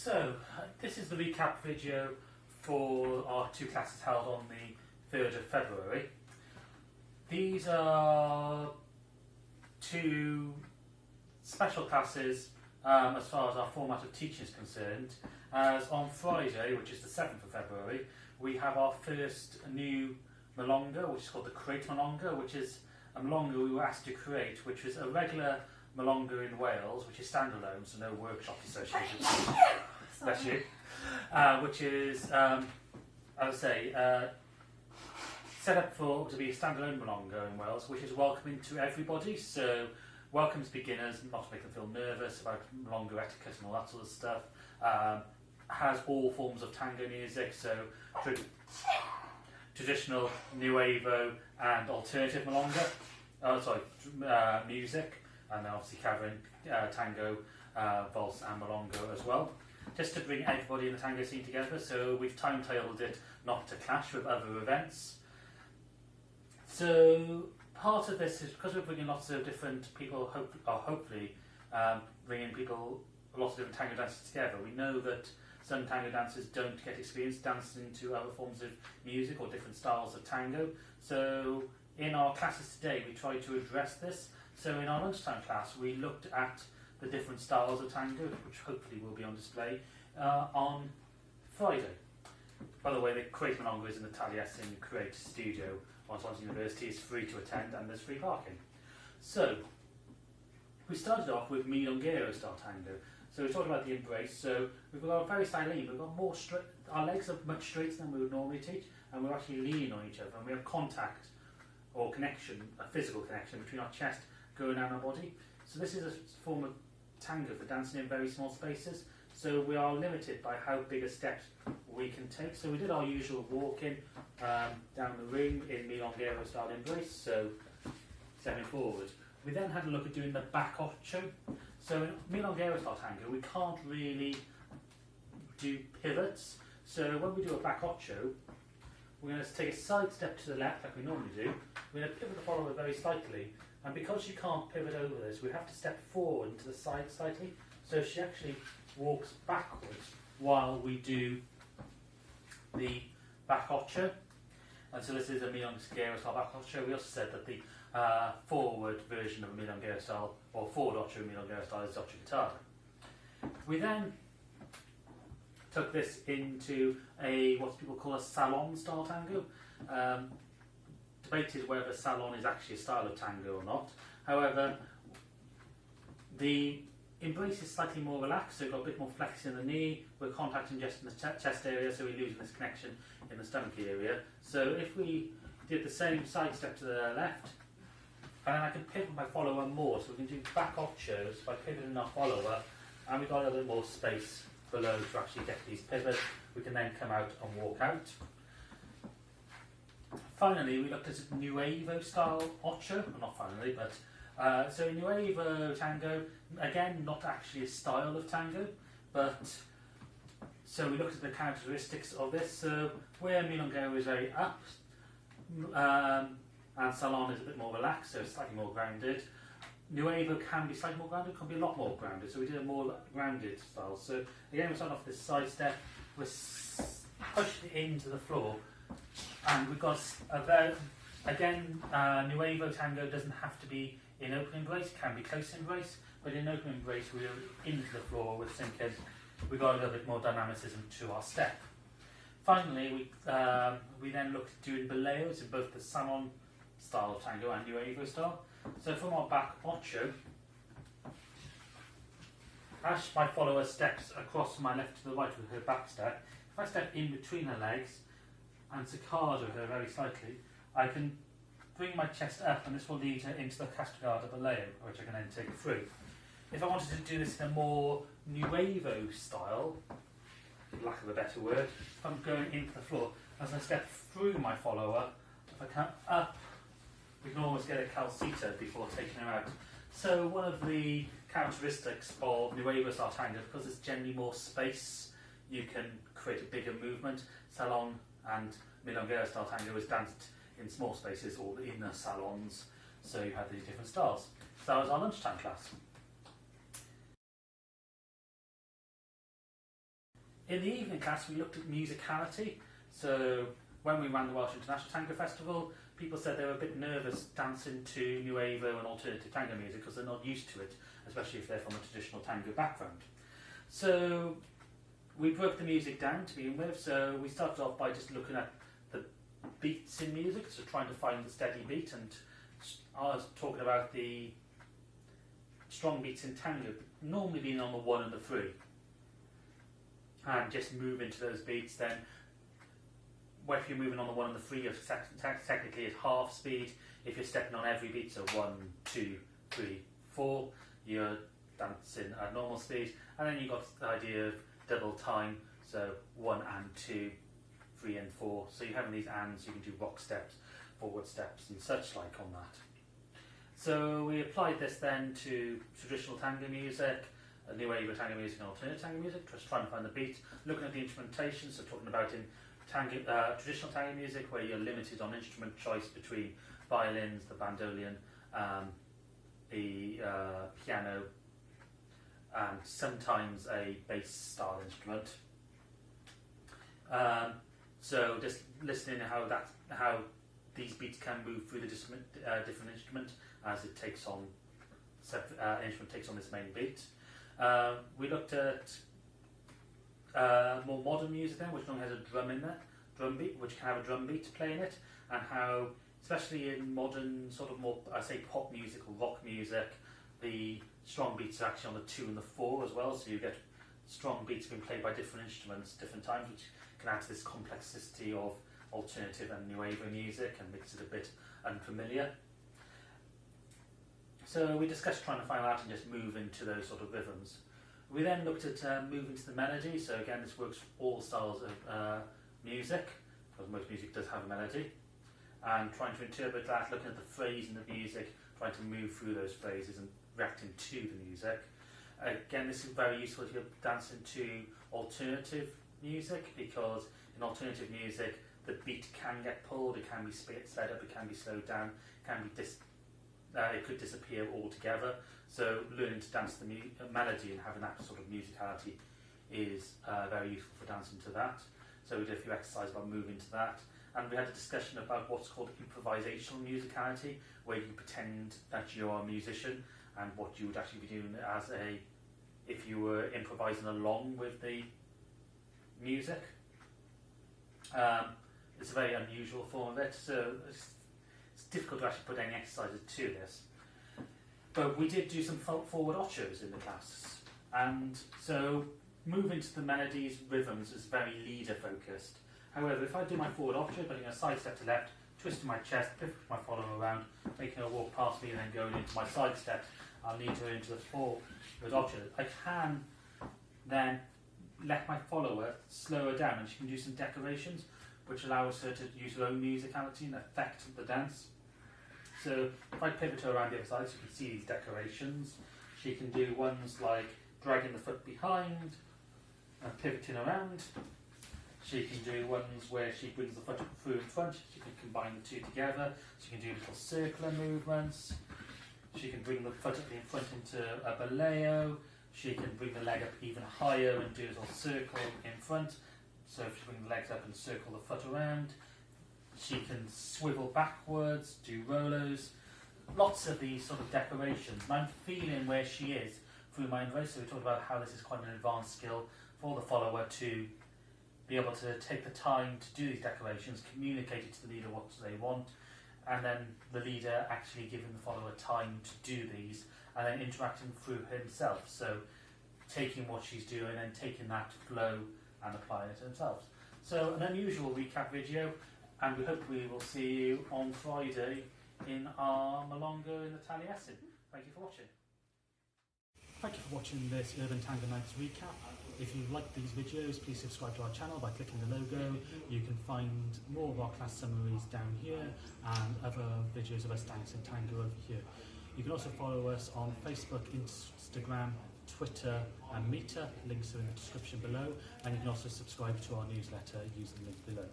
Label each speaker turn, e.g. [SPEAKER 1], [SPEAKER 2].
[SPEAKER 1] So, this is the recap video for our two classes held on the 3rd of February. These are two special classes as far as our format of teaching is concerned, as on Friday, which is the 7th of February, we have our first new milonga, which is called the Create Milonga, which is a milonga we were asked to create, which was a regular milonga in Wales, which is standalone, so no workshop associated. Bless you. Which is, as I say, set up to be a standalone milonga in Wales, which is welcoming to everybody. So welcomes beginners, not to make them feel nervous about milonga etiquette and all that sort of stuff. Has all forms of tango music, so traditional, Nuevo, and alternative milonga. Music, and then obviously covering tango, valse, and milonga as well. Just to bring everybody in the tango scene together, so we've timetabled it not to clash with other events. So part of this is because we're bringing lots of different people, hopefully bringing people, lots of different tango dancers together. We know that some tango dancers don't get experience dancing to other forms of music or different styles of tango. So in our classes today, we try to address this. So in our lunchtime class, we looked at the different styles of tango, which hopefully will be on display on Friday. By the way, the Create Milonga is in the Taliesin Create Studio on Swansea University. It's free to attend and there's free parking. So we started off with milonguero style tango. So we talked about the embrace. So we've got a very slight lean. We've got more straight. Our legs are much straighter than we would normally teach, and we're actually leaning on each other, and we have contact or connection, a physical connection between our chest going down our body. So this is a form of tango for dancing in very small spaces. So we are limited by how big a step we can take. So we did our usual walking down the ring in milonguero style embrace, so stepping forward. We then had a look at doing the back ocho. So in milonguero style tango, we can't really do pivots. So when we do a back ocho, we're going to take a side step to the left like we normally do. We're going to pivot the follower very slightly. And because you can't pivot over this, we have to step forward and to the side slightly. So she actually walks backwards while we do the back ocho. And so this is a milonguero style back ocho. We also said that the forward version of a milonguero style, or forward ocho milonguero style, is ocho guitarra. We then took this into what people call a salon style tango. Debated whether salon is actually a style of tango or not. However, the embrace is slightly more relaxed, so we've got a bit more flex in the knee. We're contacting just in the chest area, so we're losing this connection in the stomach area. So if we did the same side step to the left, and then I can pivot my follower more, so we can do back ochos by pivoting our follower, and we've got a little bit more space below to actually get these pivots. We can then come out and walk out. Finally, we looked at a Nuevo style ocho, well, not finally, but so Nuevo tango, again, not actually a style of tango, but so we looked at the characteristics of this. So where milonguero is very up, and salon is a bit more relaxed, so slightly more grounded. Nuevo can be slightly more grounded, can be a lot more grounded, so we did a more grounded style. So again, we're starting off this side step, we're pushing it into the floor, and we've got Nuevo tango doesn't have to be in open embrace, can be close embrace, but in open embrace we're into the floor, we're sinking, we've got a little bit more dynamicism to our step. Finally, we then looked at doing boleos in both the salon style of tango and Nuevo style. So from our back ocho, as my follower steps across from my left to the right with her back step, if I step in between her legs and saccado her very slightly, I can bring my chest up, and this will lead her into the castrigada boleo, which I can then take through. If I wanted to do this in a more Nuevo style, for lack of a better word, if I'm going into the floor, as I step through my follower, if I come up, we can almost get a calcita before taking her out. So one of the characteristics of Nuevo style tango, because there's generally more space, you can create a bigger movement. Salon and milonguero style tango is danced in small spaces or in the salons, so you have these different styles. So that was our lunchtime class. In the evening class, we looked at musicality. So when we ran the Welsh International Tango Festival, people said they were a bit nervous dancing to Nuevo and alternative tango music because they're not used to it, especially if they're from a traditional tango background. So we broke the music down to begin with. So we started off by just looking at the beats in music, so trying to find the steady beat, and I was talking about the strong beats in tango, normally being on the 1 and the 3. And just move into those beats then. Well, if you're moving on the 1 and the 3, you're technically at half speed. If you're stepping on every beat, so 1, 2, 3, 4, you're dancing at normal speed. And then you've got the idea of double time, so 1 and 2, 3 and 4. So you're having these ands, you can do rock steps, forward steps and such like on that. So we applied this then to traditional tango music, Nuevo tango music and alternative tango music, just trying to find the beat, looking at the instrumentation, so talking about in tango, traditional tango music where you're limited on instrument choice between violins, the bandolion, the piano, and sometimes a bass style instrument. So just listening to how these beats can move through the different instrument as it takes on instrument takes on this main beat. We looked at more modern music then, which normally has a drum in there, drum beat, which can have a drum beat play in it, and how, especially in modern sort of more, I say pop music or rock music, the strong beats are actually on the 2 and the 4 as well, so you get strong beats being played by different instruments, different times, which can add to this complexity of alternative and Nuevo music and makes it a bit unfamiliar. So we discussed trying to find out and just move into those sort of rhythms. We then looked at moving to the melody, so again this works for all styles of music, because most music does have a melody, and trying to interpret that, looking at the phrase in the music, trying to move through those phrases and reacting to the music. Again, this is very useful if you're dancing to alternative music, because in alternative music the beat can get pulled, it can be sped up, it can be slowed down, it could disappear altogether. So learning to dance the melody and having that sort of musicality is very useful for dancing to that. So we did a few exercises about moving to that. And we had a discussion about what's called improvisational musicality, where you pretend that you're a musician and what you would actually be doing if you were improvising along with the music. It's a very unusual form of it, so it's difficult to actually put any exercises to this. But we did do some forward ochos in the class, and so moving to the melodies, rhythms is very leader focused. However, if I do my forward ocho, putting a side step to left, twisting my chest, pivot my follower around, making her walk past me and then going into my side step, I'll lead her into the forward ocho. I can then let my follower slow her down, and she can do some decorations which allows her to use her own musicality and affect the dance. So if I pivot her around the other side, so you can see these decorations. She can do ones like dragging the foot behind and pivoting around. She can do ones where she brings the foot through in front. She can combine the two together. She can do little circular movements. She can bring the foot up in front into a boleo. She can bring the leg up even higher and do a little circle in front. So if she brings the legs up and circle the foot around. She can swivel backwards, do rolos. Lots of these sort of decorations. And I'm feeling where she is through my embrace. So we talked about how this is quite an advanced skill for the follower to be able to take the time to do these decorations, communicate it to the leader what they want, and then the leader actually giving the follower time to do these, and then interacting through himself. So taking what she's doing and taking that flow and applying it to themselves. So an unusual recap video, and we hope we will see you on Friday in our Milonga in the Taliesin. Thank you for watching.
[SPEAKER 2] Thank you for watching this Urban Tango Nights recap. If you like these videos, please subscribe to our channel by clicking the logo. You can find more of our class summaries down here and other videos of us dancing tango over here. You can also follow us on Facebook, Instagram, Twitter and Meetup. Links are in the description below, and you can also subscribe to our newsletter using the link below.